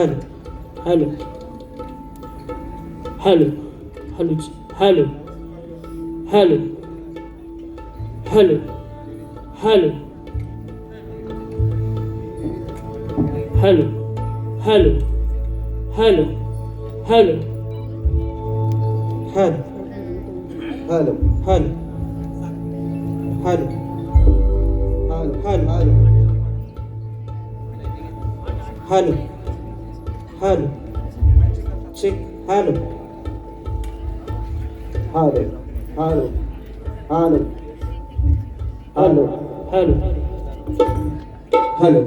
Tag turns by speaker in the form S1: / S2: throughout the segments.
S1: Hello hello hello hello hello hello hello hello hello hello hello hello hello hello hello hello hello hello check hello hello hello hello hello hello hello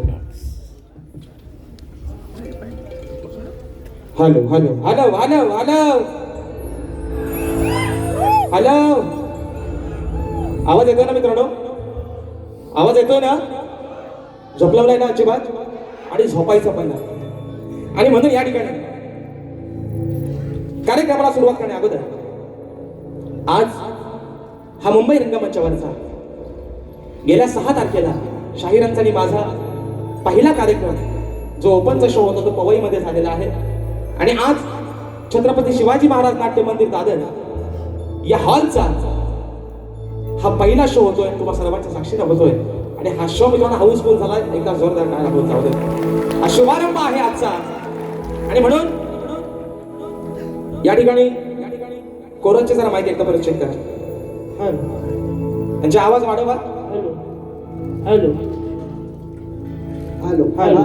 S1: hello hello hello hello hello hello आवाज येतोय ना मित्रांनो? आवाज येतोय ना? झोपलावलाय ना अजिबात? आणि झोपायचं पण नाही. आणि म्हणून या ठिकाणी कार्यक्रमाला सुरुवात करण्या अगोदर आज हा मुंबई रंगमंचावरचा गेल्या 6 तारखेला शाहीरांचा आणि माझा पहिला कार्यक्रम जो ओपनचा शो होता तो पवईमध्ये झालेला आहे. आणि आज छत्रपती शिवाजी महाराज नाट्य मंदिर दादर या हॉलचा हा पहिला शो होतोय. तुम्हा सर्वांच्या साक्षीने होतोय. आणि हा शो मित्रांनो हाऊसफुल झाला. एकदा जोरदार टाळ्या होत जाऊ दे. हा शुभारंभ आहे आजचा. आणि म्हणून या ठिकाणी कोरोनाचे जरा माहिती एकदा परत चेक करा. त्यांचा आवाज वाढवा. Hello hello hello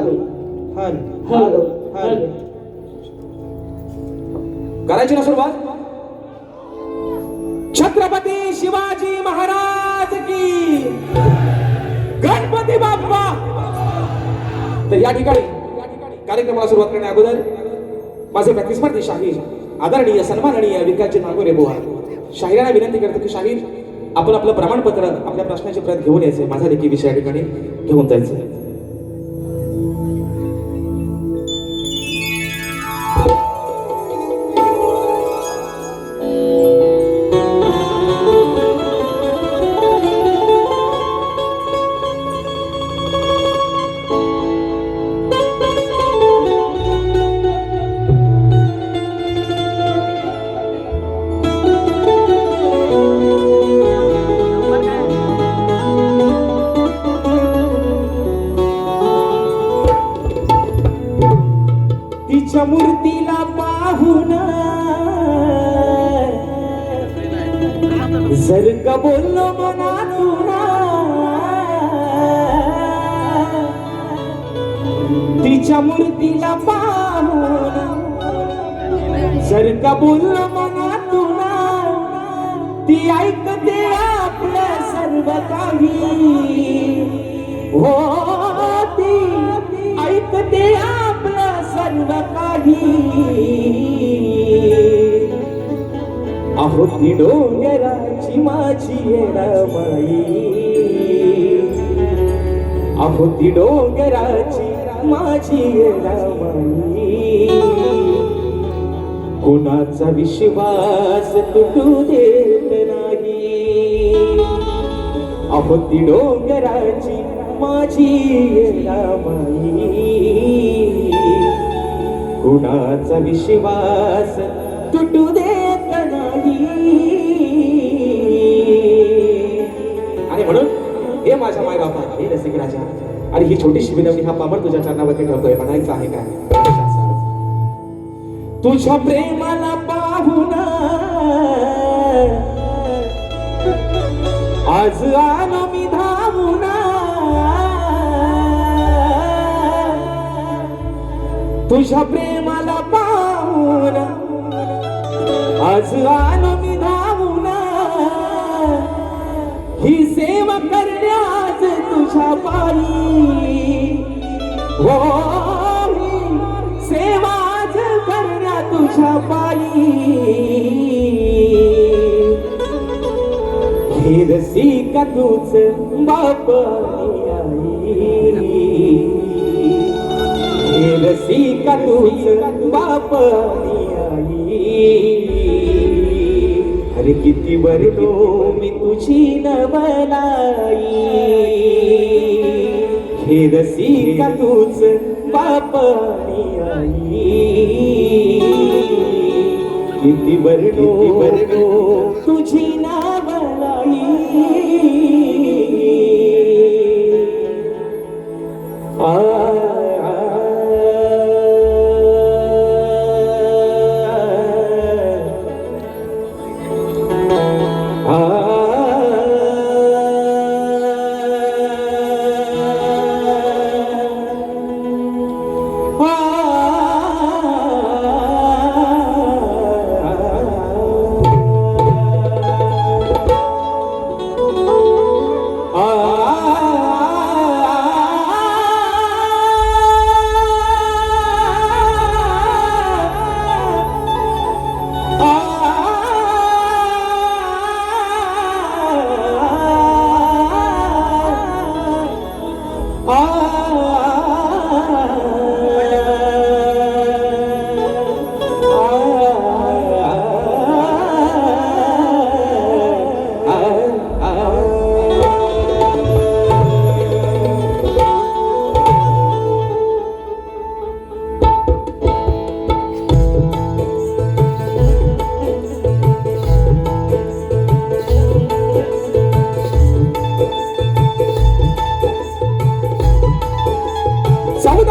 S1: hello hello hello करायची ना सुरुवात. छत्रपती शिवाजी महाराज की गणपती बाप्पा. तर या ठिकाणी कार्यक्रमाला सुरुवात करण्या अगोदर माझे प्रतिस्पर्धी शाहीर आदरणीय सन्माननीय विकासजी नागोरे बुवा शाहिरांना विनंती करतो की शाहीर आपण आपलं प्रमाणपत्र आपल्या प्रश्नाची प्रत घेऊन यायचे. माझा देखील विषय या ठिकाणी घेऊन जायचं. तिच्या मूर्तीला पाहून जर का बोललो मनातून तिच्या मूर्तीला पाहून जर का बोललो मनातून ती ऐकते आपलं सर्व काही. हो ती ऐकते आपलं सर्व काही. अहो ती डोंगराची माझी येणामाई. अहो ती डोंगराची माझी येणामाई. कोणाचा विश्वास तुटू देत नाही. अहो ती डोंगराची माझी येणामाई. कुणाचा विश्वास तुटू देत नाही. आणि म्हणून हे माझ्या माय बापा हे रसिक राजा आणि ही छोटीशी विनवणी हा पामर तुझ्या चरणावरती ठेवतोय. म्हणायचं आहे काय? तुझ्या प्रेमाला पाहून आज आलो मी धावून. तुझ्या प्रेमाला पाहून आज आलो मी धावून. ही सेवा करण्यास तुझ्या पायी. हो ही सेवा करण्या तुझ्या पायी. हे रसिका तूच बाप आई. हे रसिका तूच बाप आई. अरे किती वरलो मी तुझी नवलाई. हे रसिका तूच बाप पाणी आई, किती वर्णो तुझी नावलाई. आ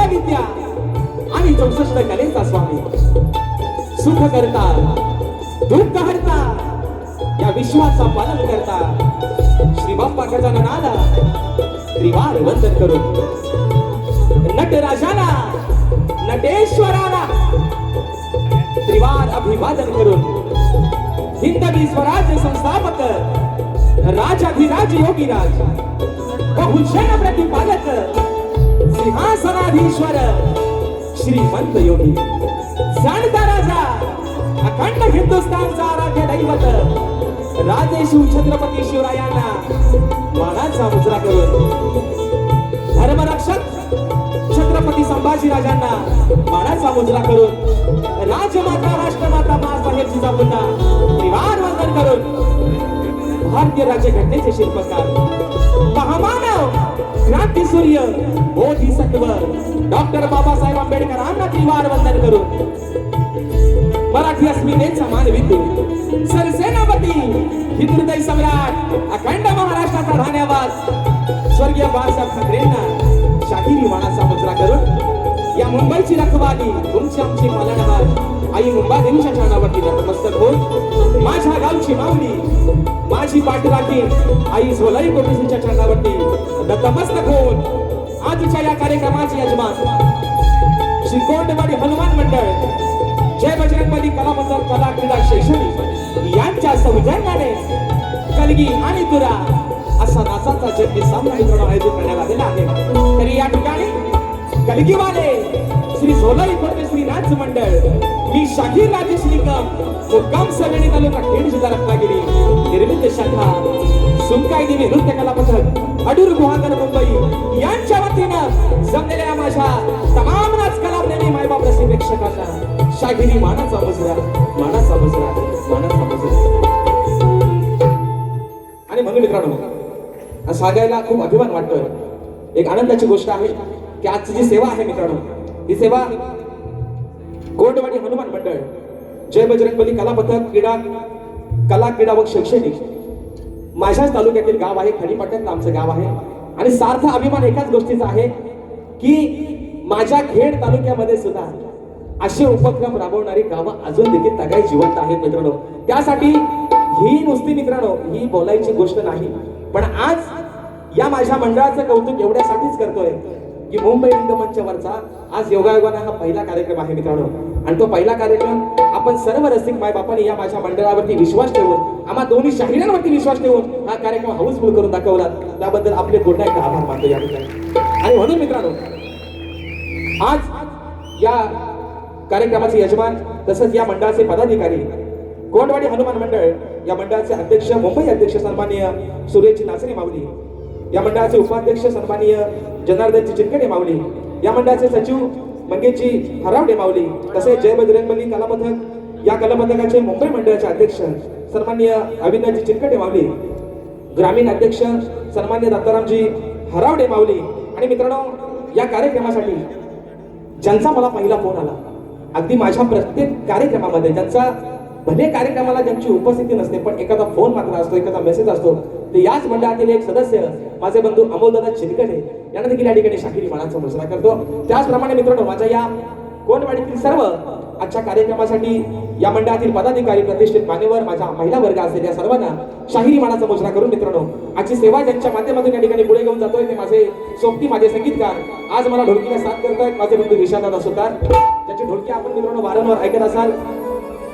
S1: विद्या आणि 64 कलेचा स्वामी, सुख करता दुःख हरता, या विश्वाचा पालन करता, श्री बाप्पा गजाननाला त्रिवार वंदन करून, नटराजाला नटेश्वराला त्रिवार अभिवादन करून, हिंदवी स्वराज्य संस्थापक राजाधिराज योगीराज बहुजन प्रतिपालक सिंहासनाधीश्वर श्रीमंत योगी, जाणता राजा अखंड हिंदुस्थानचा आराध्य दैवत राजेशू छत्रपती शिवरायांना मानाचा मुजरा करून, धर्मरक्षक छत्रपती संभाजी राजांना मानाचा मुजरा करून, राजमाता राष्ट्रमाता मासाहेब जिजाऊंना त्रिवार वंदन करून, भारतीय राज्यघटनेचे शिल्पकार महामानव क्रांती सूर्य बोधिसत्व डॉक्टर बाबासाहेब आंबेडकरांना त्रिवार वंदन करून, मराठी अस्मितेचा मानविंदू सरसेनापती हिंदुहृदय सम्राट अखंड महाराष्ट्राचा धान्यवाद स्वर्गीय बाळासाहेब ठाकरेंना शाहिरी मानाचा मुजरा करून, या मुंबईची रखवाली तुमची आमची पालनहार आई मुंबादेवीच्या चरणावरती नतमस्तक होऊन, माझ्या गावची माऊली माझी पाठराखी आई झोलाई कोटेशीच्या चरणावरती नतमस्तक होऊन, आजच्या या कार्यक्रमाचे यजमान श्री कोंडवाडी हनुमान मंडळ, जय बजरंगबली कला मंदिर कला क्रीडा शैक्षणिक यांच्या सौजन्याने कलगी आणि तुरा असा नाचाचा जगती सामना मित्रांनो आयोजित करण्यात आलेला आहे. तरी या ठिकाणी कलगीवाले श्री झोलाई कोटे श्री नाच मंडळ, मी शाहीर राजेश निकम मुक्काम सगळी तालुका खेड जिल्हा रत्नागिरी निर्मित शाखा सुंकाई देवी नृत्य कला पथक अडूर गुहागर मुंबई यांच्या वतीनं जमलेल्या माझ्या तमाम नाच कलाप्रेमी मायबाप रसिक प्रेक्षकांना शाहिरी मानाचा मुजरा, मानाचा मुजरा, मानाचा मुजरा. आणि म्हणून मित्रांनो सांगायला खूप अभिमान वाटतोय, एक आनंदाची गोष्ट आहे की आजची जी सेवा आहे मित्रांनो, ही सेवा कोंडवाडी हनुमान मंडळ, जय बजरंगबली कला पथक कला क्रीडा व शैक्षणिक माझ्याच तालुक्यातील गाव आहे, खडीपाट्यातलं आमचं गाव आहे. आणि सार्थ अभिमान एकाच गोष्टीचा आहे की माझ्या खेड तालुक्यामध्ये सुद्धा असे उपक्रम राबवणारी गावं अजून देखील तगाई जिवंत आहेत मित्रांनो. त्यासाठी ही नुसती मित्रांनो ही बोलायची गोष्ट नाही, पण आज या माझ्या मंडळाचं कौतुक एवढ्यासाठीच करतोय की मुंबई रंगमंचावरचा आज योगायोगाने हा पहिला कार्यक्रम आहे मित्रांनो. आणि तो पहिला कार्यक्रम आपण सर्व रसिक माय बापाने या माझ्या मंडळावरती विश्वास ठेवून, आम्हा दोन्ही शाहिरांवरती विश्वास ठेवून हा कार्यक्रम हाऊसफुल करून दाखवला, त्याबद्दल आपले पुन्हा एकदा आभार मानतो या ठिकाणी. आणि म्हणून मित्रांनो आज या कार्यक्रमाचे यजमान तसंच या मंडळाचे पदाधिकारी कोंडवाडी हनुमान मंडळ या मंडळाचे अध्यक्ष मुंबई अध्यक्ष सन्माननीय सुरेश नाचरे माऊली, या मंडळाचे उपाध्यक्ष सन्माननीय जनार्दनजी चिनकडे माऊली, या मंडळाचे सचिव मंगेशजी हरावडे माऊली, तसेच जय बजरंगबली कला पथक या कला पथकाचे मुंबई मंडळाचे अध्यक्ष सन्माननीय अविनाशजी चिनकडे माऊली, ग्रामीण अध्यक्ष सन्माननीय दत्तारामजी हरावडे माऊली. आणि मित्रांनो या कार्यक्रमासाठी ज्यांचा मला पहिला फोन आला, अगदी माझ्या प्रत्येक कार्यक्रमामध्ये ज्यांचा भले कार्यक्रमाला ज्यांची उपस्थिती नसते पण एखादा फोन मात्र असतो, एखादा मेसेज असतो, ते याच मंडळातील एक सदस्य माझे बंधू अमोलदादा चिलकटे यांना देखील या ठिकाणी शाहिरी मानाचा मुजरा करतो. त्याचप्रमाणे मित्रांनो, माझ्या या कोणवाडीतील सर्व आजच्या कार्यक्रमासाठी या मंडळातील पदाधिकारी, प्रतिष्ठित मान्यवर, माझ्या महिला वर्ग असेल, या सर्वांना शाहिरी मानाचा मुजरा करून मित्रांनो आजची सेवा ज्यांच्या माध्यमातून या ठिकाणी पुढे घेऊन जातोय ते माझे सोबती, माझे संगीतकार, आज मला ढोलकीला साथ करतायत माझे बंधू विशालदादा सुतार, ज्याची ढोलकी आपण मित्रांनो वारंवार ऐकत असाल.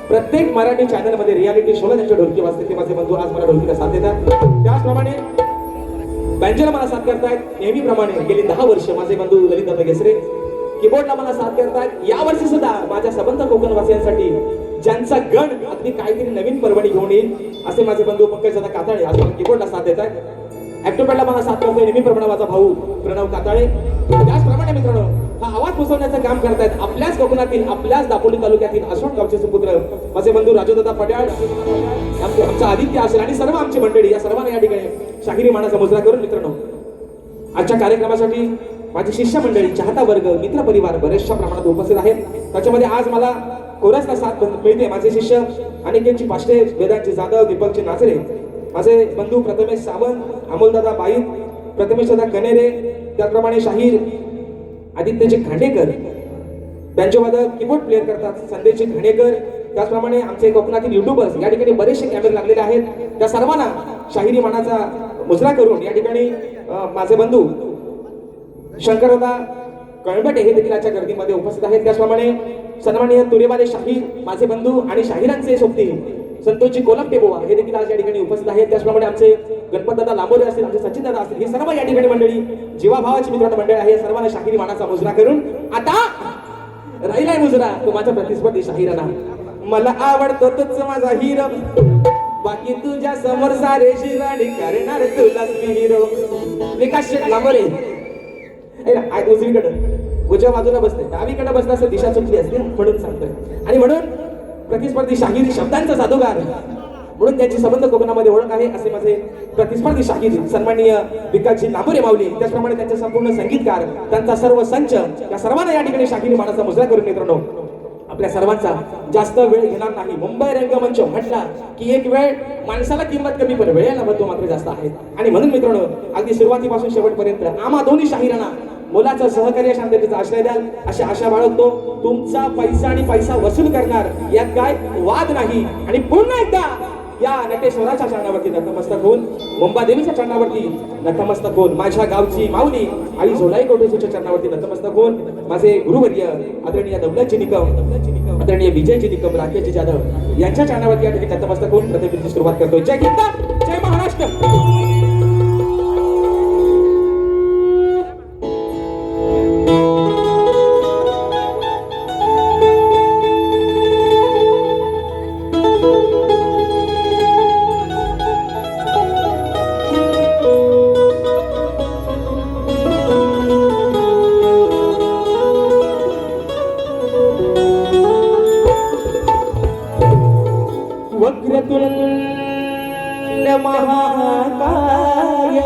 S1: प्रत्येक मराठी चॅनल मध्ये रियालिटी शोला त्यांची ढोलकी वाजते, ते माझे बंधू आज मला ढोलकीला साथ देतात. त्याचप्रमाणे बँजोला मला साथ करतायत नेहमीप्रमाणे गेली 10 वर्ष माझे बंधू ललितदादा गेसरे. कीबोर्डला मला साथ करतायत यावर्षी सुद्धा माझ्या सबंध कोकणवासियांसाठी ज्यांचा गण अगदी काहीतरी नवीन पर्वणी घेऊन येईल असे माझे बंधू पंकजदादा काताळे आज मला कीबोर्डला साथ देत आहेत. ऍक्टोपॅडला मला साथ करतोय नेहमीप्रमाणे माझा भाऊ प्रणव काताळे. त्याचप्रमाणे मित्रांनो, हा आवाज पोहोचवण्याचं काम करतायत आपल्याच कोकणातील, आपल्याच दापोली तालुक्यातील अशोक गावचे सुपुत्र माझे बंधू राजूदादा पड्याळ, आमचा आदित्य असेल आणि सर्व आमची मंडळी, या सर्वांना या ठिकाणी शाहिरी मानाचा मुजरा करून मित्रांनो आजच्या कार्यक्रमासाठी माझी शिष्य मंडळी, चाहता वर्ग, मित्र परिवार बरेचशा प्रमाणात उपस्थित आहेत. त्याच्यामध्ये आज मला कोरसला साथ मिळते माझे शिष्य अनिकेतची पाष्टे, वेदांची जाधव, दीपकची नाचरे, माझे बंधू प्रथमेश सावंत, अमोलदादा बाईत, प्रथमेशदादा कनेरे, त्याचप्रमाणे शाहीर आदित्यजी खांडेकर, बँजोवादक, कीबोर्ड प्लेअर करतात संदेशजी खांडेकर, त्याचप्रमाणे आमचे कोकणातील युट्यूबर्स या ठिकाणी बरेचसे कॅमेरे लागलेले आहेत. त्या सर्वांना शाहिरी मानाचा मुजरा करून या ठिकाणी माझे बंधू शंकरदादा कळंबटे हे देखील आजच्या गर्दीमध्ये उपस्थित आहेत. त्याचप्रमाणे सन्माननीय तुरेवाले शाहीर माझे बंधू आणि शाहिरांचे सोबती संतोषजी कोलमटे बोवा हे देखील आज या ठिकाणी उपस्थित आहेत. त्याचप्रमाणे आमचे गणपतदादा लांबोरे असतील, आमचे सचिनदादा असतील, हे सर्व या ठिकाणी मंडळी जीवाभावाची मित्रांनो मंडळ आहे. सर्वांना शाहिरी मानाचा मुजरा करून आता राहिलाय मुजरा तो माझा प्रतिस्पर्धी शाहिरांना. मला आवडतो तोच माझा हिरो, बाकी तुझ्या समोर सारे शिराणी करणार तुलाच मी हिरो. विकास लांबोरे उजवीकडे उजव्या बाजूला बसते, डावीकडे बसला असं दिशा चुकली असते म्हणून सांगतोय. आणि म्हणून प्रतिस्पर्धी शाहिरी शब्दांचा जादूगार म्हणून त्यांची संबंध कोकणामध्ये ओळख आहे असे माझे प्रतिस्पर्धी शाहीर सन्माननीय विकासजी लांबोरे माऊली, त्याचप्रमाणे त्यांचे संपूर्ण संगीतकार, त्यांचा सर्व संच, या सर्वांना या ठिकाणी शाहिरी मानाचा मुजरा करून मित्रांनो आपल्या सर्वांचा जास्त वेळ घेणार नाही. मुंबई रंगमंच म्हटला की एक वेळ माणसाला किंमत कमी पण वेळेला महत्व मात्र जास्त आहे. आणि म्हणून मित्रांनो अगदी सुरुवातीपासून शेवटपर्यंत आम्हा दोन्ही शाहिरांना मोलाचं सहकार्य, शांततेचा आश्रय द्याल अशी आशा बाळगतो. तुमचा पैसा आणि पैसा वसूल करणार यात काय वाद नाही. आणि पुन्हा एकदा या नटेश्वराच्या चरणावरती नतमस्तक होऊन, मुंबादेवीच्या चरणावरती नतमस्तक होऊन, माझ्या गावची माऊली आई झोलाई कोटेच्या चरणावरती नतमस्तक होऊन, माझे गुरुवर्य आदरणीय दौलतजी निकम, आदरणीय विजयजी निकम, राकेशजी जाधव यांच्या चरणावरती या ठिकाणी नतमस्तक होऊन प्रतिमेची सुरुवात करतोय. जय हिंद, जय महाराष्ट्र. वक्रतुंड महाकाय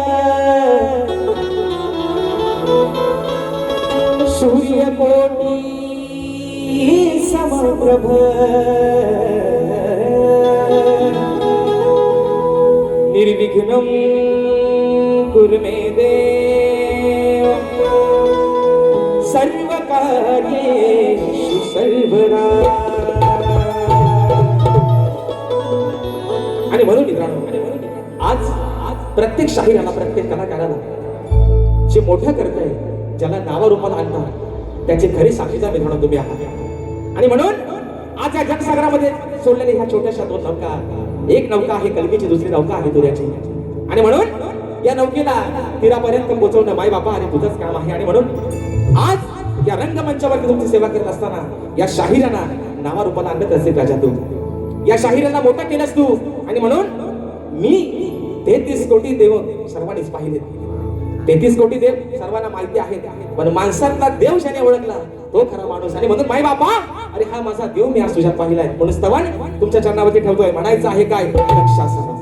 S1: सूर्यकोटी समप्रभ निर्विघ्नं कुरु मे देव सर्वकार्येषु सर्वदा. आणि म्हणून मित्रांनो आज प्रत्येक शाहिराला, प्रत्येक कलाकाराला जे मोठं करतंय, ज्याला नावारूपाला आणतात त्याचे खरे साक्षीदार मित्रांनो तुम्ही आहात. आणि म्हणून आज या जनसागरामध्ये सोडलेल्या ह्या छोट्याशा 2 नौका, एक नौका आहे कलगीची, दुसरी नौका आहे तुऱ्याची. आणि म्हणून या नौकेला तीरापर्यंत पोहोचवणं माय बापा आणि तुझंच काम आहे. आणि म्हणून आज या रंगमंचावरती तुमची सेवा करत असताना या शाहिरांना नावारूपाला आणत असेल राजा तू, या शाहिरांना मोठा केलंस तू. आणि म्हणून मी 33 कोटी देव सर्वांनीच पाहिले, 33 कोटी देव सर्वांना माहिती आहेत, पण माणसातला देव ज्याने ओळखला तो खरा माणूस. आणि म्हणून माय बापा, अरे हा माझा देव मी आज तुझ्यात पाहिलाय म्हणून स्तवन तुमच्या चरणावरती ठेवतोय. म्हणायचं आहे काय रक्षासह.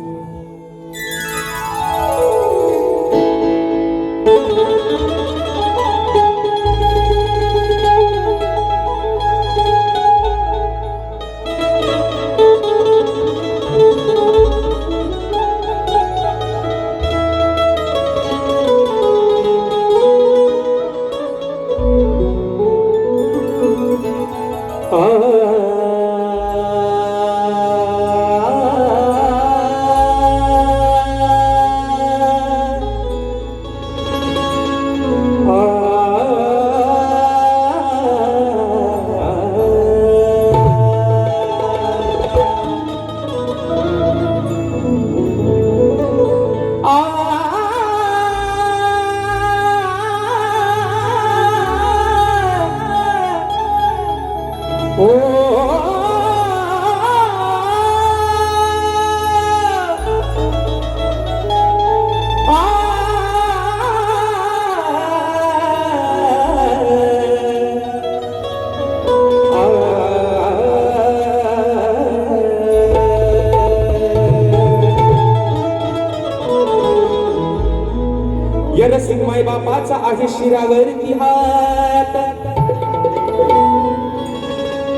S1: माझा आहे शिरावरती हात,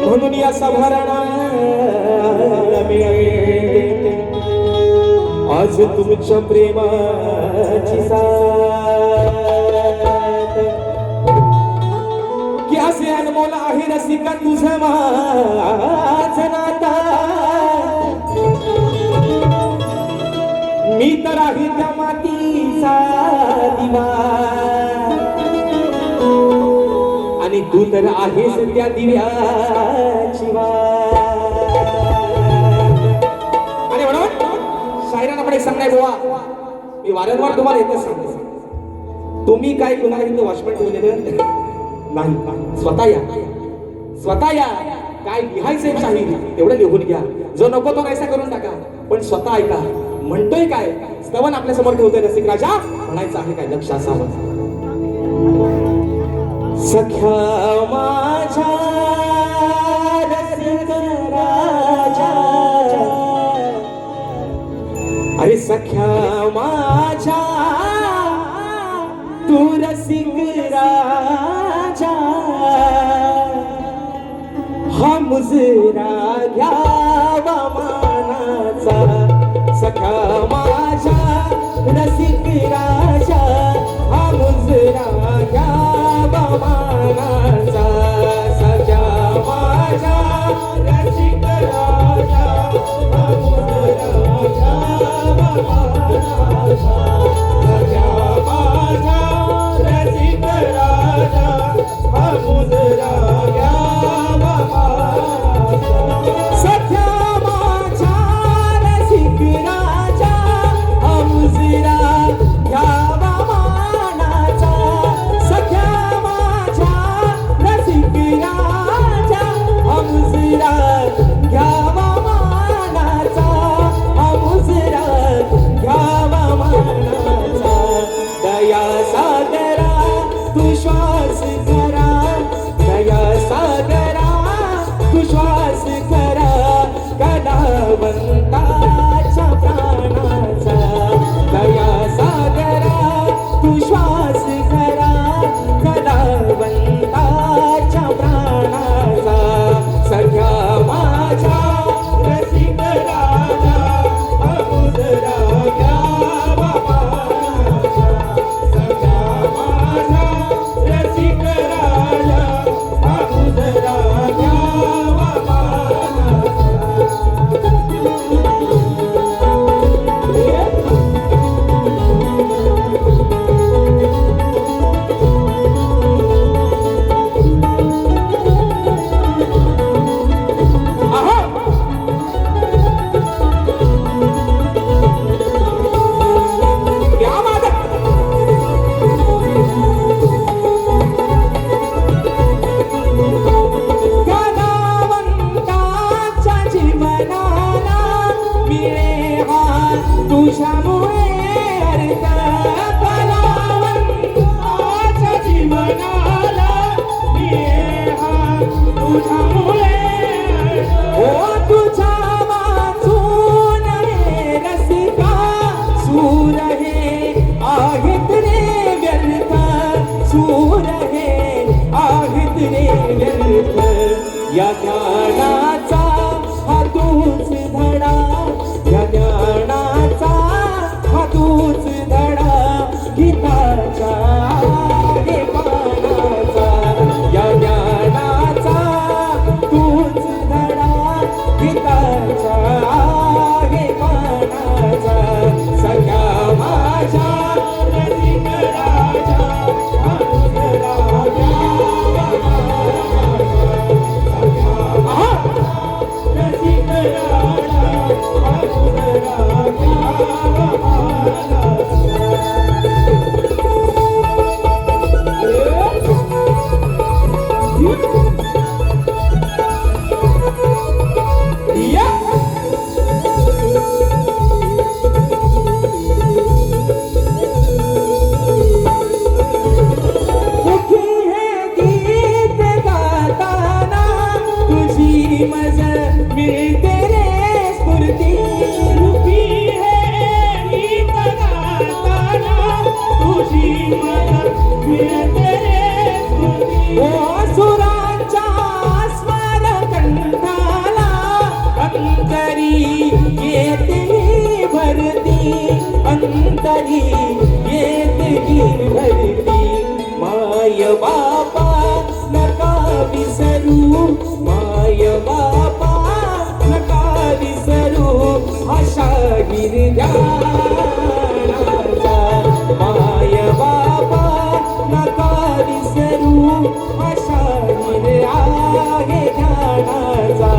S1: म्हणून या सभाराला मिळते आज तुमच्या प्रेमाची साथ. की असे अनमोल आहे रसिका तुझं माझं नाता, मी तर आहे त्या मातीचा दिवा आणि तू तर आहेस त्या दिव्याची वाट. आणि म्हणून शायरांना पण एक सांगणार बुवा, मी वारंवार तुम्हाला येतच सांगतो, तुम्ही काय कुणाला इथं वॉचमॅन ठेवलेलं नाही. स्वतः या काय लिहायचंय शाहीर तेवढं लिहून घ्या, जो नको तो नाहीसा करून टाका, पण स्वतः ऐका म्हणतोय काय. स्तवन आपल्या समोर ठेवतोय रसिक राजा, म्हणायचं आहे काय लक्ष असावं. सख्या माझ्या रसिक राजा, अरे सख्या माझ्या तू रसिक राजा, हा मुजरा घ्यावा मानाचा. सखा माझ्या रसिक राजा, हा मुजरा घ्यावा मानाचा. सख्या माझ्या रसिक राजा, हा मुजरा घ्यावा मानाचा. सख्या माझ्या रसिक राजा, हा मुजरा घ्यावा मानाचा. सख्या माझ्या रसिक राजा, हा मुजरा घ्यावा मानाचा. सख्या माझ्या रसिक राजा, हा मुजरा घ्यावा मानाचा. हा मुजरा घ्यावा मानाचा. दया सागरा तू श्वास करा, दया सागरा तू श्वास करा, कलावंताच्या प्राणाचा. दया सागरा तू श्वास करा, कलावंताच्या प्राणाचा. सख्या माझ्या रसिक राजा, हा मुजरा घ्यावा मानाचा. सख्या माझ्या रसिक राजा, हा मुजरा घ्यावा मानाचा. कलावंताच्या जीवनाला मिळे हा तुझ्यामुळे अर्थ. कलावंताच्या जीवनाला मिळे हा तुझ्यामुळे अर्थ. ओ तुझ्या वाचून हे रसिका सूर हे आहेत रे व्यर्थ. सूर हे आहेत रे व्यर्थ. या ज्ञानाचा हा तूच धडा, या ज्ञानाचा हा तूच धडा, गीताच्या आहे पानाचा. या ज्ञानाचा तूच धडा, गीताच्या आहे पानाचा. सख्या माझ्या रसिक राजा, हा मुजरा घ्यावा मानाचा. सख्या माझ्या रसिक राजा, हा मुजरा घ्यावा मानाचा. तरी येते भरती माय बापा नका विसरू माय बापा नका विसरू आशा गिरजाचा माय बापा नका विसरू आशा गिर आहे ध्यानाचा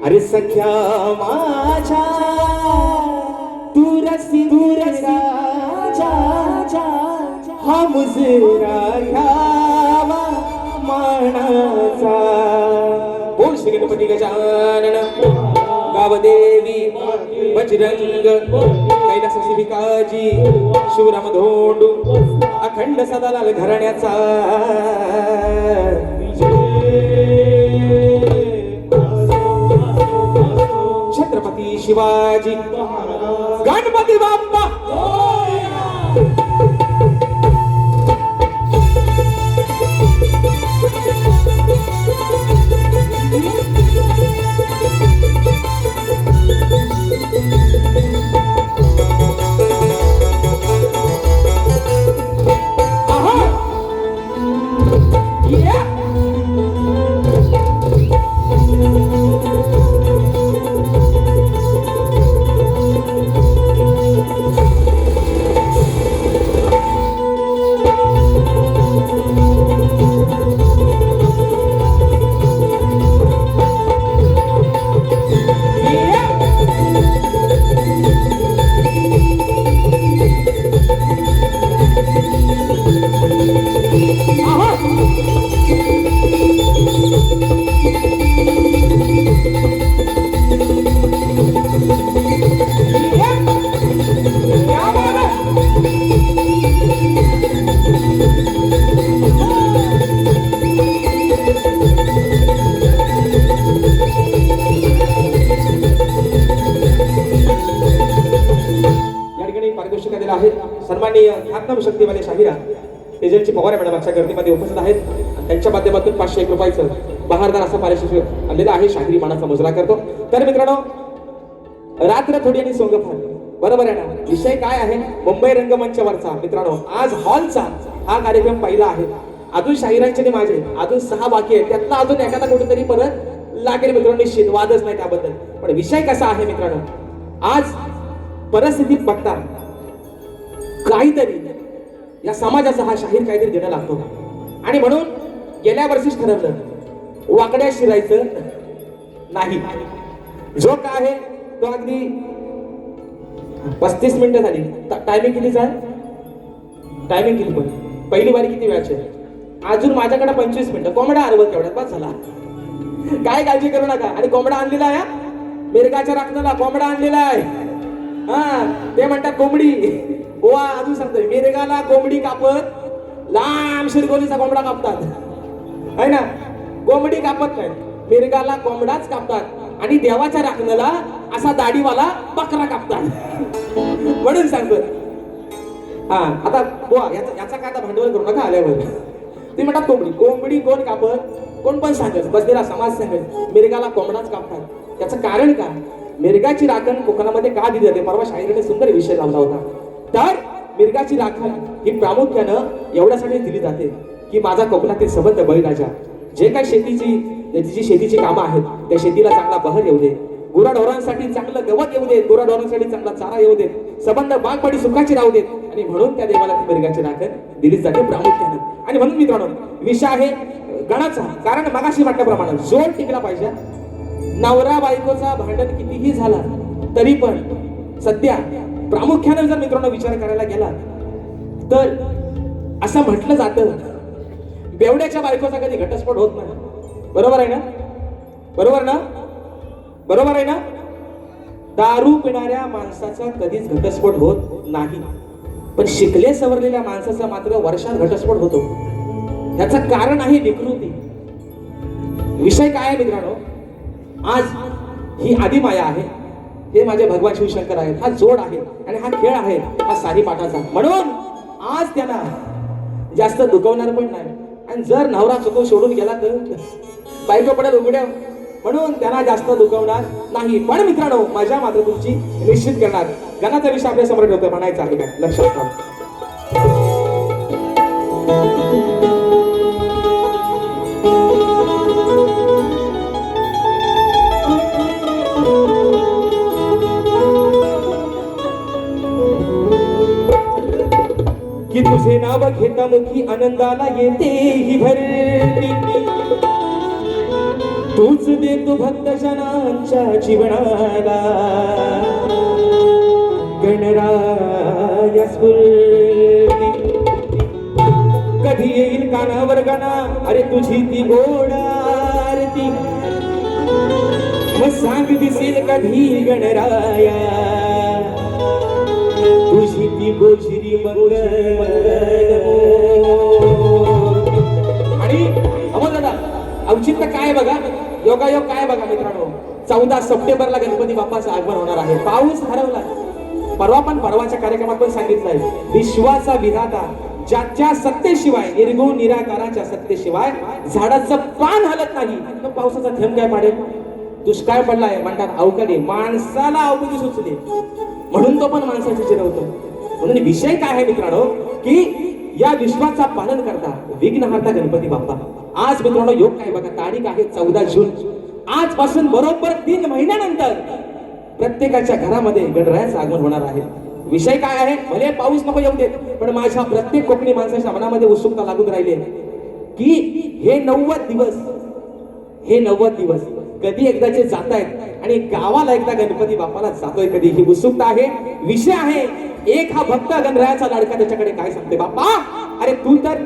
S1: अरे सख्या माझ्या तू रसी राजा हा मुजरा घ्यावा मानाचा बोल श्री गणपती गजानन गावदेवी बजरंग कैलास शिविकाजी शिवराम धोंडू अखंड सदालाल घराण्याचा छत्रपती शिवाजी गणपती बाप्पा सन्माननीय ख्यातनाम शक्तीवाले शाहिरा एजंटची पवार मॅडम आजच्या गर्दीमध्ये उपस्थित आहेत. त्यांच्या माध्यमातून 501 रुपयाचं बहारदार असा पारितोषिक आलेलं आहे. शाहिरी मानाचा मुजरा करतो. तर मित्रांनो, रात्र थोडी आणि सोंग फार, बरोबर आहे ना? विषय काय आहे? मुंबई रंगमंचावरचा मित्रांनो आज हॉलचा हा कार्यक्रम पहिला आहे. अजून शाहिरांचे आणि माझे अजून 6 बाकी आहेत. त्यातला अजून एखादा कुठेतरी परत लागेल मित्रांनो, निश्चित वादच नाही त्याबद्दल. पण विषय कसा आहे मित्रांनो, आज परिस्थितीत बघता काहीतरी या समाजाचा हा शाहीर काहीतरी देणं लागतो. आणि म्हणून गेल्या वर्षीच ठरवलं वाकड्या शिरायचं नाही. जो का आहे तो अगदी 35 मिनिटं झाली. टायमिंग किती झालं? टायमिंग किती? पण पहिली वारी किती वेळाची? अजून माझ्याकडे 25 मिनिटं. कोंबडा हरवत तेवढ्यात बस झाला. काय काळजी करू नका. आणि कोंबडा आणलेला आहे, मिरगाच्या राखणाला कोंबडा आणलेला आहे. हा, ते म्हणतात कोंबडी. वा, अजून सांगतोय मिरगाला कोंबडी कापत लांब शिरगोलीचा कोंबडा कापतात, है ना? कोंबडी कापत नाही, मिरगाला कोंबडाच कापतात आणि देवाच्या राखण्याला असा दाढीवाला बकरा कापतात म्हणून सांगतो. हा आता बुवा याचा काय आता भांडवल करू नका आल्यावर. ते म्हणतात कोंबडी कोंबडी कोण कापत, कोण पण सांगत बसलेला समाज सांगत मिरगाला कोंबडाच कापतात. त्याचं कारण काय? मिरगाची राखण कोकणामध्ये का दिली जाते? परवा शाहिरीने सुंदर विषय लावला होता. तर मिरगाची राखण ही प्रामुख्यानं एवढ्यासाठी दिली जाते की माझा कोकणातील संबंध बळीराजा जे काय शेतीची कामं आहेत त्या शेतीला चांगला बहर येऊ दे, गुराढोरांसाठी चांगलं गवत येऊ देत, गुराढोरांसाठी चांगला चारा येऊ देत, संबंध बागपाडी सुखाची राहू देत आणि म्हणून त्या देवाला ती मिरगाची राखण दिली जाते प्रामुख्यानं. आणि म्हणून मित्रांनो विषय आहे गणाचा. कारण मगाशी म्हटल्याप्रमाणे जोड टिकला पाहिजे. नवरा बायकोचा भांडण कितीही झाला तरी पण सध्या प्रामुख्याने जर मित्रांनो विचार करायला गेला तर असं म्हटलं जातं बेवड्याच्या बायकोचा कधी घटस्फोट होत नाही. बरोबर आहे ना? बरोबर ना? बरोबर आहे ना? दारू पिणाऱ्या माणसाचा कधीच घटस्फोट होत नाही, पण शिकले सवरलेल्या माणसाचा मात्र वर्षात घटस्फोट होतो. याचं कारण आहे विकृती. विषय काय आहे मित्रांनो? आज ही आदिमाया आहे, हे माझे भगवान शिवशंकर आहेत, हा जोड आहे आणि हा खेळ आहे हा सारी पाठाचा. म्हणून आज त्यांना जास्त दुखवणार पण नाही. आणि जर नवरा चुकून सोडून गेला तर बायको पडेल उघड्या, म्हणून त्यांना जास्त दुखवणार नाही. पण मित्रांनो मजा मात्र तुमची निश्चित करणार. गाण्याचा विषय आपल्या समोर ठेवतोय, म्हणायचा आहे काय? लक्षात ठेवा. की तुझे नाव घेता मुखी आनंदाला येते ही भरती, तूच देतो भक्तजनांच्या जीवनाला गणराया स्फूर्ती. कधी येईल कानावर गाणा अरे तुझी ती गोड आरती, मग सांग दिसेल कधी गणराया तुझी ती गोजिरी मंगल. आणि अमोल दादा औचित्य काय बघा, योगायोग काय बघा मित्रांनो, 14 सप्टेंबरला गणपती बाप्पाचं आगमन होणार आहे. पाऊस हरवला. परवाच्या कार्यक्रमात पण सांगितलंय विश्वाचा विधाता ज्याच्या सत्तेशिवाय निर्गुण निराकाराच्या सत्तेशिवाय झाडाचं पान हलत नाही, तर पावसाचा थेंब काय पाडेल? दुष्काळ पडलाय म्हणतात अवकाळी, माणसाला अवकाळी सुचले म्हणून तो पण माणसाची चिरवतो. म्हणून विषय काय आहे मित्रांनो की या विश्वाचा पालन करता विघ्नहर्ता गणपती बाप्पा. आज मित्रांनो योग काय बघा, तारीख आहे 14 जून. आजपासून बरोबर 3 महिन्यानंतर प्रत्येकाच्या घरामध्ये गणरायाचं आगमन होणार आहे. विषय काय आहे? भले पाऊस नको येऊ देत, पण माझ्या प्रत्येक कोकणी माणसाच्या मनामध्ये उत्सुकता लागून राहिली की हे 90 दिवस कधी एकदाचे जात आहेत आणि गावाला एकदा गणपती बाप्पाला जातोय कधी, ही उत्सुकता आहे. विषय आहे एक हा भक्त गणरायाचा लाडका त्याच्याकडे काय सांगते, बाप्पा अरे तू तर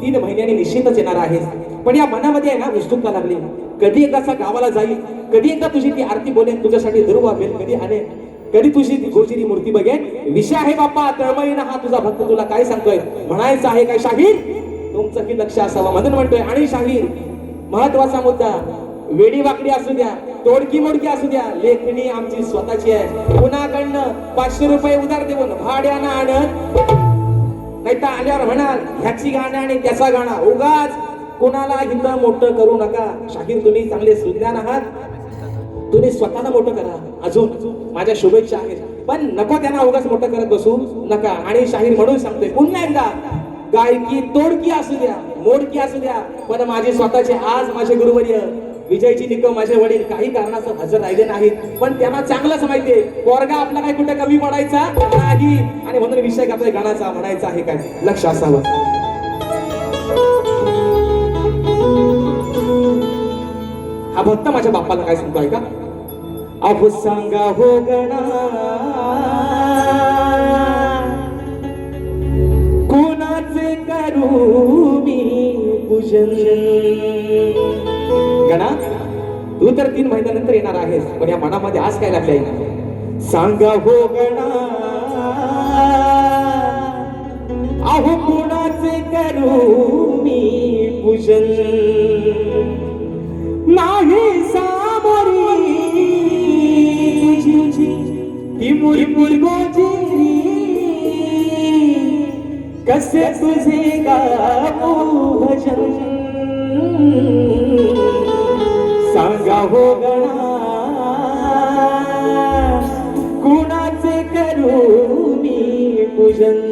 S1: 3 महिन्यांनी निश्चितच येणार आहेस, पण या मनामध्ये आहे ना उत्सुकता लागली, कधी एकदाचा गावाला जाईल, कधी एकदा तुझी ती आरती बोलेन, तुझ्यासाठी दुर्वा बेल कधी आणेन, कधी तुझी ती गोचिरी मूर्ती बघेन. विषय आहे बाप्पा तळमळीनं हा तुझा भक्त तुला काय सांगतोय, म्हणायचं आहे काय शाहीर? तुमचं की लक्ष असावं म्हणून म्हणतोय. आणि शाहीर महत्वाचा मुद्दा, वेडी वाकडी असू द्या, तोडकी मोडकी असू द्या, लेखणी आमची स्वतःची आहे. कुणाकडनं 500 रुपये उधार देऊन भाड्यानं आणत नाही तर आल्यावर म्हणाल ह्याची गाणं आणि त्याचा गाणं, उगाच कुणाला हिंद मोठं करू नका. शाहीर तुम्ही चांगले सुज्ञान आहात, तुम्ही स्वतःला मोठं करा. अजून माझ्या शुभेच्छा आहेत, पण नको त्यांना उगाच मोठं करत बसू नका. आणि शाहीर म्हणून सांगतोय पुन्हा एकदा, गायकी तोडकी असू द्या, मोडकी असू द्या, पण माझे स्वतःचे. आज माझे गुरुवर्य विजयजी निकम माझे वडील काही कारणास्तव हजर राहिले नाहीत, पण त्यांना चांगलंच माहितीये पोरगा आपला काही कुठे कमी पडायचा नाही. आणि म्हणून विषय आपल्या गाण्याचा म्हणायचा आहे काय, लक्ष असावं. हा भक्त माझ्या बाप्पाला काय सांगतोय का, अहो सांगा हो गणा कोणाचे करू मी पूजन. गणा तू तर 3 महिन्यानंतर येणार आहेस, पण या मनामध्ये आज काय लागले, सांगा हो गणा अहो कोणाचे करू मी पूजन. नाही कसे तुझे गाऊ भजन सांगा हो गणा कुणाचे करू मी पूजन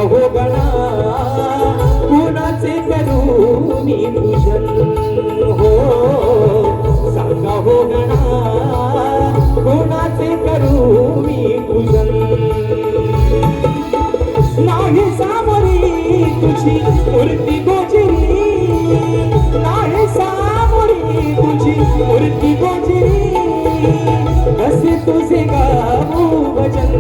S1: हो गणा कुणाचे करू मी पूजन हो सांगा हो गणा कुणाचे करू मी पूजन नाही सामोरी तुझी मूर्ती गोजिरी नाही सामोरी तुझी मूर्ती गोजिरी कसे तुझे गाऊ भजन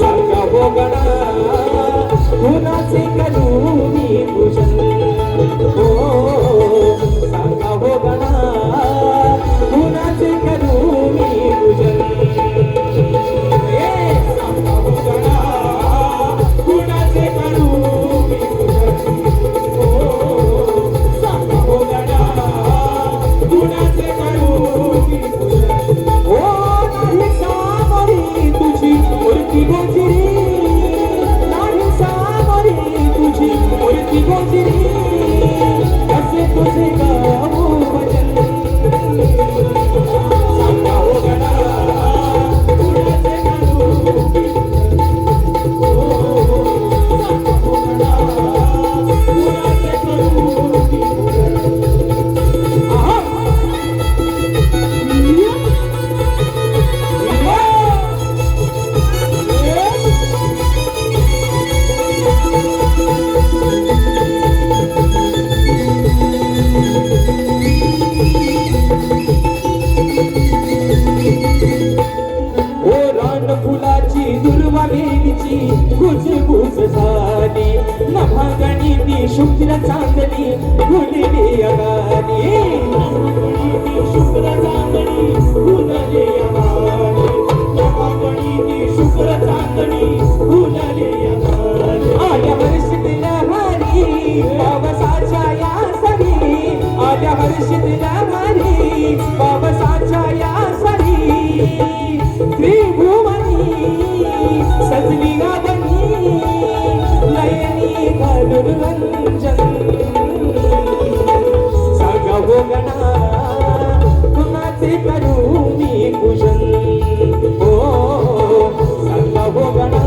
S1: सांगा हो गणा कुणाचे करू मी पूजन हो सांगा हो गणा कुणाचे करू मी पूजन सांगा हो गणा कुणाचे करू मी पूजन हो सांगा हो गणा कुणाचे करू मी पूजन हो नाही सामोरी तुझी मूर्ती गोजिरी नाही सामोरी तुझी मूर्ती गोजिरी कसे तुझे गाऊ भजन सांगा हो गणा कुणाचे करू सांगा हो गणा कुणाचे करू आहा फुलाची दुर्वा वेलीची कुजबुज झाली नभागणी ती शुक्र चांदणी फुलली अगाली शुक्र चांदणी फुलली अगाली नभागणी ती शुक्र चांदणी फुलली अगाली आल्या वर्षीतील हरी पावसाच्या या सरी आल्या वर्षीतील हरी पावसाच्या या सरी त्रिभुवनी सजली गावनी नयनी घालून रंजन सांगा हो गणा कुणाचे करू मी पूजन हो सांगा हो गणा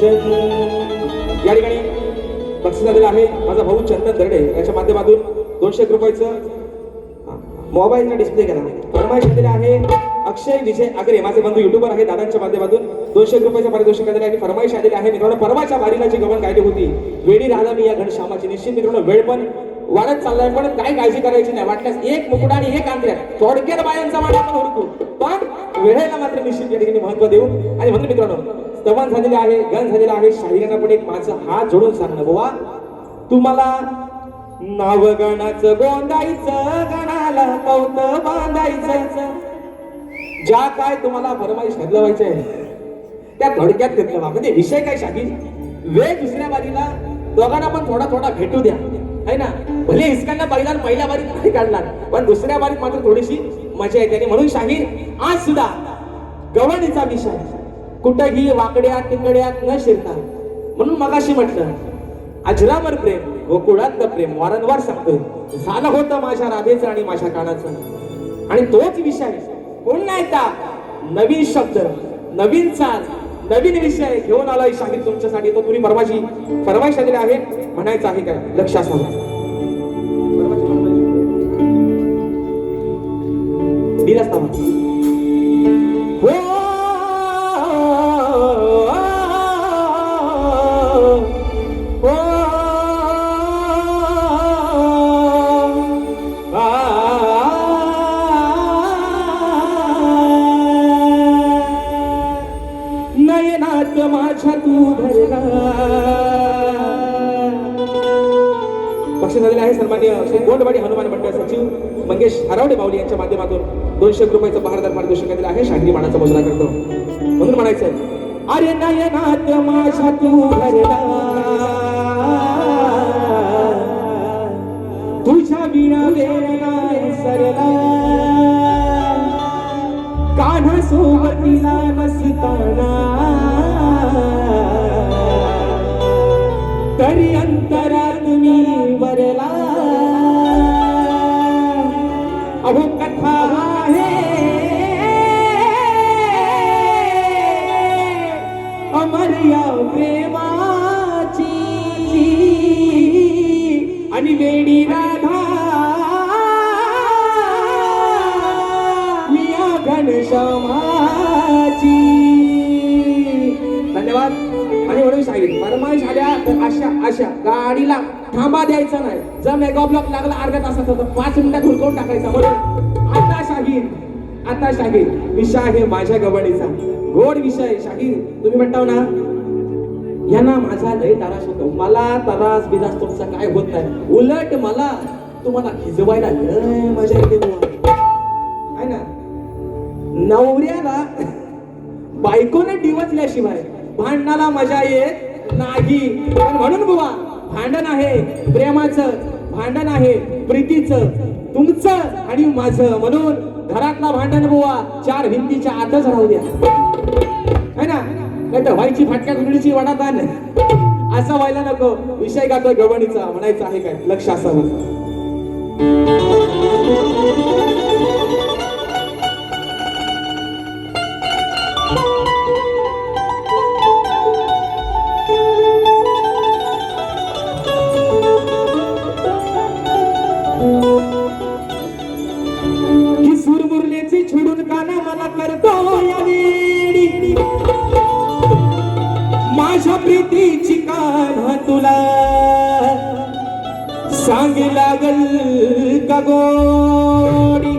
S1: पूजन. या ठिकाणी बक्षीस आलेलं आहे माझा भाऊ चंदन दर्डे याच्या माध्यमातून 200 रुपयाचं मोबाईलचा डिस्प्ले केला. फरमाईश आलेले आहे अक्षय विजय आगरे माझे बंधू युट्यूबर आहे दादांच्या माध्यमातून 200 रुपयाचं पारितोषिक आलेलं आहे. फरमाईश आलेली आहे मित्रांनो परवाच्या वारीला जी गवण गायली होती वेडी राधा मी या घनश्यामाची. निश्चित मित्रांनो वेळ पण वाढत चाललाय पण काय काळजी करायची नाही. वाटल्यास एक मुकुट आणि एक आंध्या थोडक्यात बायांचा वाटा पण हुडकू पण वेळेला मात्र निश्चित या ठिकाणी महत्व देऊ. आणि म्हणून मित्रांनो स्तवन झालेले आहे गण झालेला आहे. शाहिरांना पण एक माझा हात जोडून सांगणं बुवा तुम्हाला नाव गणाचं गोंदायचं गणाला कौत बांधायचं. ज्या काय तुम्हाला फरमाईश बदलवायच्या आहे त्या थोडक्यात घेतलं म्हणजे विषय काय शाहीर वेळ दुसऱ्या बारीला दोघांना पण थोडा थोडा भेटू द्या है ना. भले हिसकांना पहिल्या बारीत नाही काढणार पण दुसऱ्या बारीत मात्र थोडीशी मजा येते. आणि म्हणून शाहीर आज सुद्धा गवळणीचा विषय कुठंही वाकड्यात तिकड्यात न शिरता म्हणून मगाशी म्हटलं अजरामर प्रेम गोकुळातलं प्रेम वारंवार सांगतोय झालं होतं माझ्या राधेचं आणि माझ्या कानाचं. आणि तोच विषय पुन्हा एकदा नवीन शब्द नवीन चाल नवीन विषय घेऊन आलाय शाहीर तुमच्यासाठी. तो तुम्ही परवाची फरमाईश आलेली आहे म्हणायचं आहे काय लक्ष असावं. दिलाच ना नयनात माझ्या तू भरला. बक्षीस झालेले आहे सन्माननीय श्री गोंडवाडी हनुमान मंडळ सचिव मंगेश हरावडे माऊली यांच्या माध्यमातून 200 रुपयाचं बहारदार पारितोषिक दिलेलं आहे. शाहिरी मानाचा मुजरा करतो म्हणून म्हणायचं अरे नयनात माझ्या तू भरला तुझ्या विना वेळा सरला कान्हा सोबतीला नसताना तरी अंतरात मी वरला. अहो कथा आहे अमर या प्रेमाची आणि वेडी राधा घनश्यामाची. धन्यवाद. आणि म्हणून सांगितलं फरमाईश आल्या तर अशा गाडीला थांबा द्यायचा नाही. जर मेगा ब्लॉक लागला अर्ध्या तासाचा तर 5 मिनिटात हुडकवून टाकायचा. म्हणून आता शाहीर विषय आहे माझ्या गवळणीचा गोड विषय. शाहीर तुम्ही म्हणताव ना यांना माझा लय त्रास होतो. मला त्रास बिरास तुमचा काय होत नाही उलट मला तुम्हाला खिजवायला लय मजा येते आहे ना. नवऱ्याला बायकोने डिवचल्याशिवाय भांडणाला मजा येत नाही. पण म्हणून बुवा भांडण आहे प्रेमाचं भांडण आहे प्रीतीचं तुमचं आणि माझं. म्हणून घरातला भांडण बुवा 4 भिंतीच्या आतच राहू द्या है ना. नाही तर व्हायची फाटक्या गुंडीची वडातान असं व्हायला नको. विषय गातोय गवळणीचा म्हणायचं आहे काय लक्ष असावं. माझ्या प्रीतीची कान्हा तुला सांग लागल का गोडी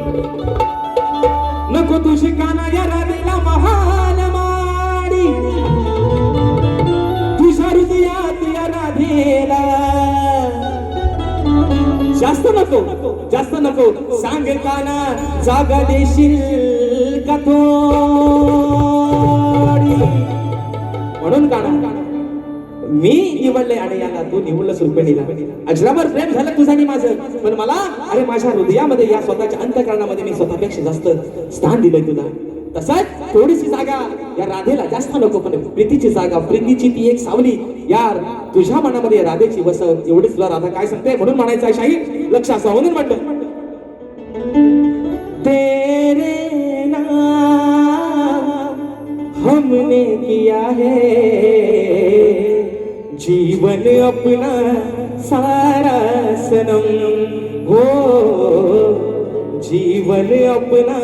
S1: नको तुझी काना या राधेला महाल माडी तुझ्या हृदयात या राधेला जास्त नको सांग काना जागा देशील का थोडी. म्हणून काना मी निवडले आणि याला तू निवडलंस रुक्मिणीला. अजरामर प्रेम झालं तुझं आणि माझं पण मला अरे माझ्या हृदयामध्ये या स्वतःच्या अंतःकरणामध्ये मी स्वतःपेक्षा जास्त स्थान दिलंय तुला. तसंच थोडीशी जागा या राधेला जास्त नको पण प्रीतीची जागा प्रीतीची ती एक सावली यार तुझ्या मनामध्ये राधेची वस एवढीच तुला राधा काय सांगते. म्हणून म्हणायचं आहे शाहीर लक्ष असा म्हणून म्हटलं तेरे नाम हमने किया है जीवन अपना सारा सनम हो, जीवन अपना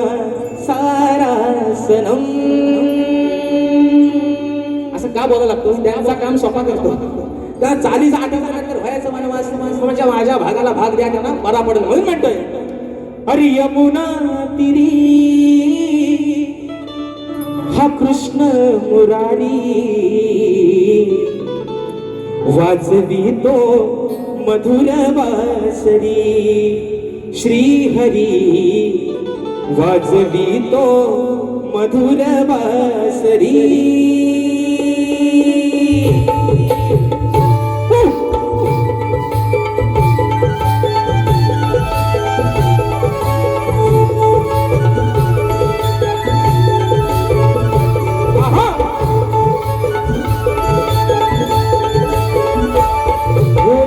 S1: सारा सनम. असं का बोलायला लागतो? त्यांचा काम सोपा करतो. त्या चालीचा आठवड्यानंतर व्हायचं म्हणजे माझ्या भागाला भाग द्या, त्यांना बरा पडेल म्हणून म्हणतोय. अरे यमुना तिरी हा कृष्ण मुरारी वाजवितो मधुर वासरी. श्री हरी वाजवितो मधुर वासरी.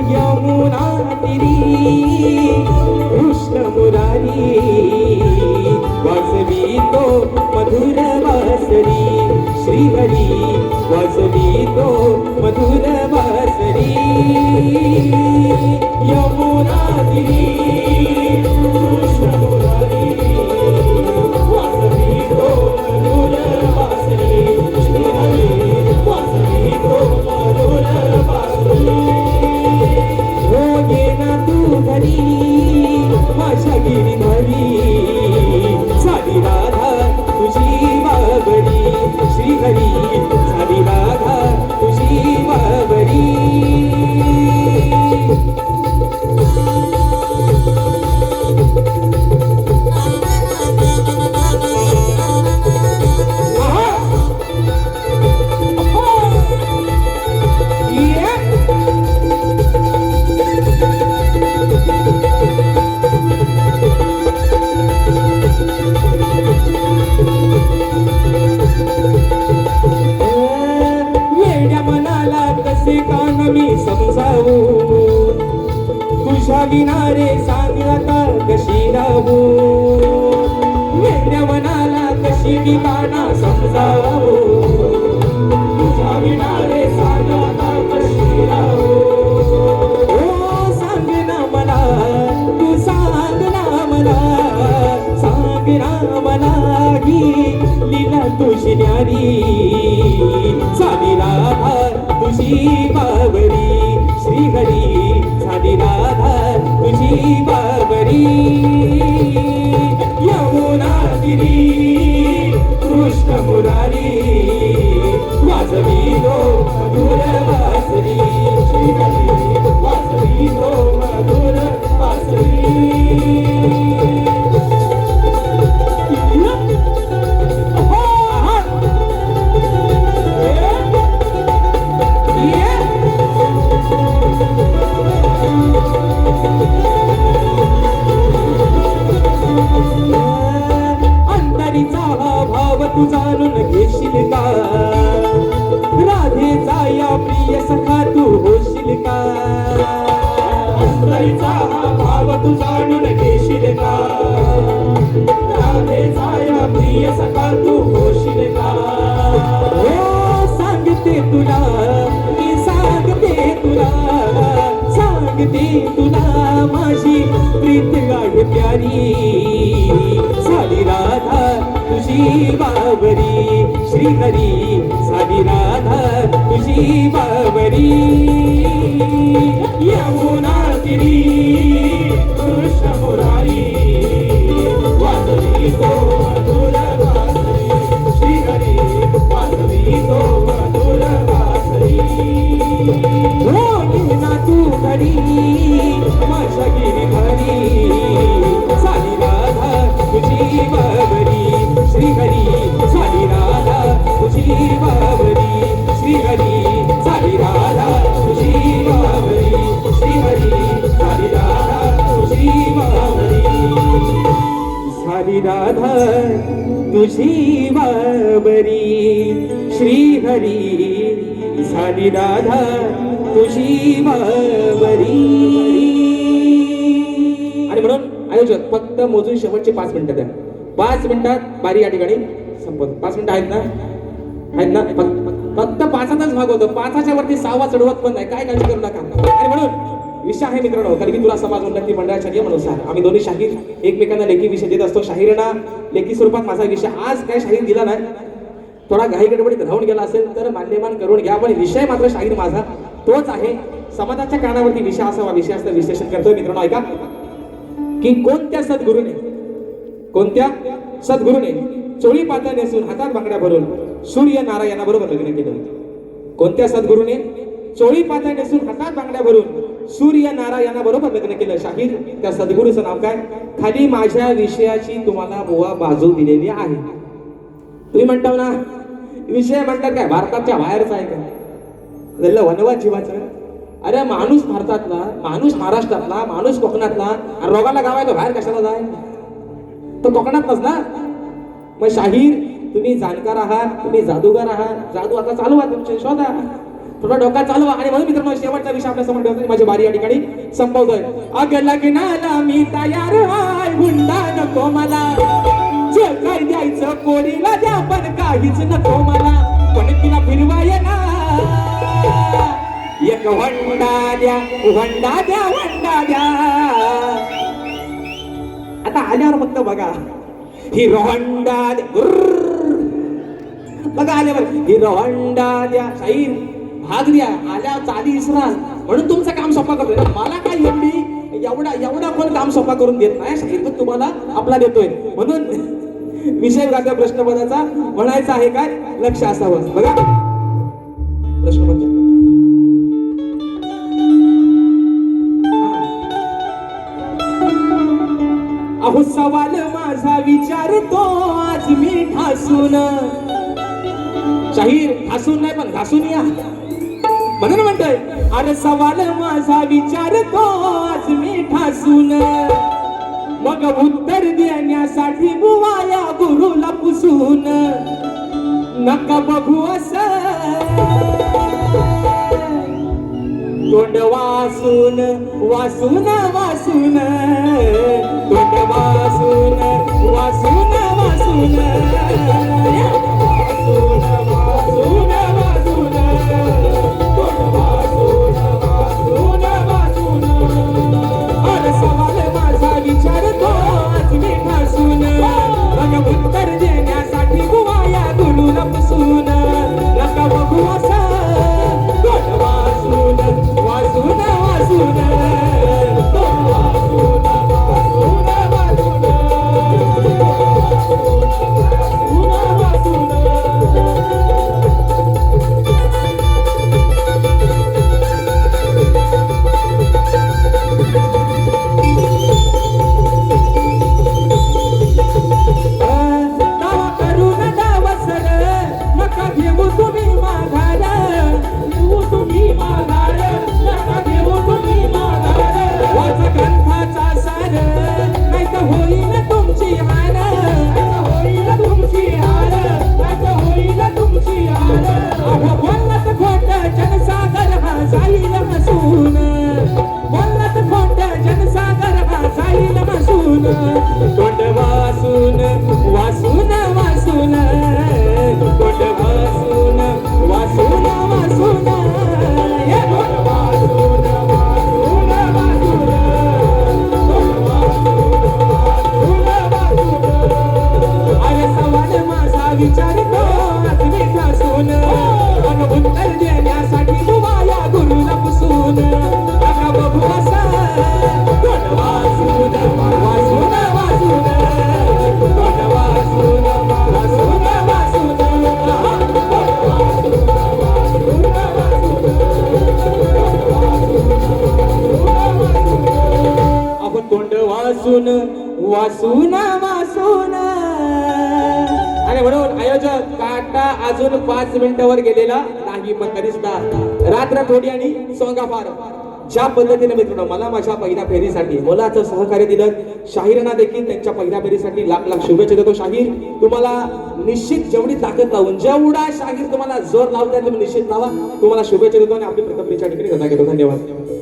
S1: यमुना तिरी कृष्ण मुरारी वाजवितो मधुर वासरी. श्री हरी वाजवितो मधुर वासरी. यमुना तिरी कृष्ण मुरारी वाजवितो मधुर वासरी. श्री हरी वाजवितो मधुर वासरी. हो येना तू घरी माझ्या गिरिधारी, सारी राधा तुझी बाबरी. श्री हरी सारी राधा तुझी बाबरी. मी समजावू तुझ्या विनारे सांग आता कशी राहू. वेड्या मनाला कशी ठिकाणा समजावू तुझ्या विनारे सांग आता कशी राहू. ओ सांग ना मला तू सांग ना मला, सांग ना मला ही लीला तुझी न्यारी. सारी राधा तुझी बाबरी. श्री हरी सारी राधा तुझी बाबरी. यमुना तिरी कृष्ण मुरारी वाजवितो मधुर वासरी. श्री हरी वाजवितो मधुर वासरी. अंतरीचा भाव तू जाणून घेशील का, राधेचा या प्रिय सखा तू होशील का. अंतरीचा भाव तू जाणून घेशील का, राधेचा या प्रिय सखा तू होशील का. हो सांगते तुला मी सांगते तुला, सांगते तुला माझी प्रीत गाढ प्यारी. सारी राधा तुझी बाबरी. श्री हरी सारी राधा तुझी बाबरी. यमुना तिरी कृष्ण मुरारी वाजवितो मधुर वासरी. श्री हरी वाजवितो मधुर वासरी. हो येना तू घरी माझ्या गिरिधारी, सारी राधा तुझी बाबरी. श्री हरी सारी राधा तुझी बाबरी. श्री हरी सारी राधा तुझी बाबरी. श्री हरी सारी राधा तुझी बाबरी. सारी राधा तुझी बाबरी. श्री हरी सारी राधा तुझी बाबरी. आणि म्हणून आयोजक फक्त मोजून शेवटचे 5 मिनिटं द्या. 5 मिनिटात बारी या ठिकाणी संपत. 5 मिनिटं आहेत ना? आहेत ना? फक्त 5चाच भाग होतो, 5च्या वरती 6वा चढवत पण नाही, काय काळजी करू नका. आणि म्हणून विषय आहे मित्रांनो, कलगीतुरा समाज उन्नती मंडळाच्या नियमानुसार आम्ही दोन्ही शाहीर एकमेकांना लेखी विषय देत असतो. शाहीरांना लेखी स्वरूपात माझा विषय आज काय शाहीर दिला नाही, थोडा घाई गडबडीत राहून गेला असेल तर मान्यमान करून घ्या, पण विषय मात्र शाहीर माझा तोच आहे. समाजाच्या कारणावरती विषय असावा, विषय असं विश्लेषण करतोय मित्रांनो. ऐका की कोणत्या सद्गुरूने चोळी पातळ नेसून हातात बांगड्या भरून सूर्य नारायणाबरोबर लग्न केलं. कोणत्या सद्गुरूने चोळी पातळ नेसून हातात बांगड्या भरून सूर्य नारायणाबरोबर लग्न केलं? शाहीर त्या सद्गुरूचं नाव काय? खाली माझ्या विषयाची तुम्हाला बुवा बाजू दिलेली आहे. तुम्ही म्हणता ना विषय म्हणतात काय भारताच्या बाहेरचा आहे का? वनवा जीवाचं. अरे माणूस भारतातला, माणूस महाराष्ट्रातला, माणूस कोकणातला, आणि रोगाला गाव आहे तो बाहेर कशाला जाय? तो कोकणातलाच ना. मग शाहीर तुम्ही जाणकार आहात, तुम्ही जादूगार आहात, जादू आता चालवा, तुमचे शोधा, थोडा डोका चालवा. आणि म्हणून मित्रांनो शेवटचा विषय आपल्या समोर ठेवतो, माझी बारी या ठिकाणी संपवतोय. अग लग्नाला मी तयार आहे, हुंडा नको मला, जे काय द्यायचं पोरीला द्या, पण काहीच नको मला, पण तिला फिरवाय ना एक वंडा द्या, वंडा द्या, वंडा द्या. आता आल्यावर फक्त बघा हिरो होंडा द्या, बघा आल्यावर हिरो होंडा द्या. शाहीर भाग द्या, आल्यावर चाली इसरा. म्हणून तुमचं काम सोपा करतोय. मला काय एवढा कोण काम सोपा करून देत नाही, शाहीर पण तुम्हाला आपला देतोय. म्हणून विषय विभागाच्या प्रश्नपदाचा म्हणायचं आहे काय, लक्ष असावं. बघा प्रश्नपत्र अहो सवाल माझा विचारतो आज मी ठासून. शाहीर ठासून नाही पण घासून या म्हणून म्हणतोय. अरे सवाल माझा विचारतो आज मी ठासून, मग उत्तर देण्यासाठी बुवाया गुरुला पुसून. नका बघू असं तोंड वासून वासून वासून, तोंड वासून वासून वासून, वासून वासून वासून, तोंड वासून वासून वासून. अरे सवाल माझा विचारतो आज मी ठासून, मग उत्तर देण्यासाठी बुवाया गुरुला पुसून. नका बघू असं तोंड वासून वासून वासून, तोंड वासून वासून वासून, वासून वासून. दावा करून दावा सर नका घेऊ तुम्ही माघार, घेऊ तुम्ही माघार, नका घेऊ तुम्ही माघार. वाचा ग्रंथाचा सार नाही तर होईल तुमची हार, होईल तुमची हार, होईल तुमची हार. अहो बोलत खोट जनसागर हा जाईल हसून, बोलत खोट जनसागर हा जाईल हसून. तोंड वासून वासून वासून, तोंड वासून वासून वासून, हे तोंड वासून वासून वासून, तोंड वासून वासून वासून. अरे सवाल माझा विचारतो आज मी ठासून, पण उत्तर देण्यासाठी बुवाया गुरुला पुसून. नका बघू असं तोंड वासून वासून वासून, तोंड वासून वासून वासून, आपण तोंड वासून वासून वासून. आणि म्हणून आयोजक काटा अजून 5 मिनिटावर गेलेला नाही, पण तरीसुद्धा रात्र थोडी आणि सोंगा फार. ज्या पद्धतीने मित्रांनो मला माझ्या पहिल्या फेरीसाठी मोलाचं सहकार्य दिलं, शाहीरांना देखील त्यांच्या पहिल्या फेरीसाठी लाख लाख शुभेच्छा देतो. शाहीर तुम्हाला निश्चित जेवढी ताकद लावून, जेवढा शाहीर तुम्हाला जोर लावता तुम्ही निश्चित लावा. तुम्हाला शुभेच्छा देतो आणि आपली प्रथम फेरीच्या ठिकाणी रजा घेतो. धन्यवाद.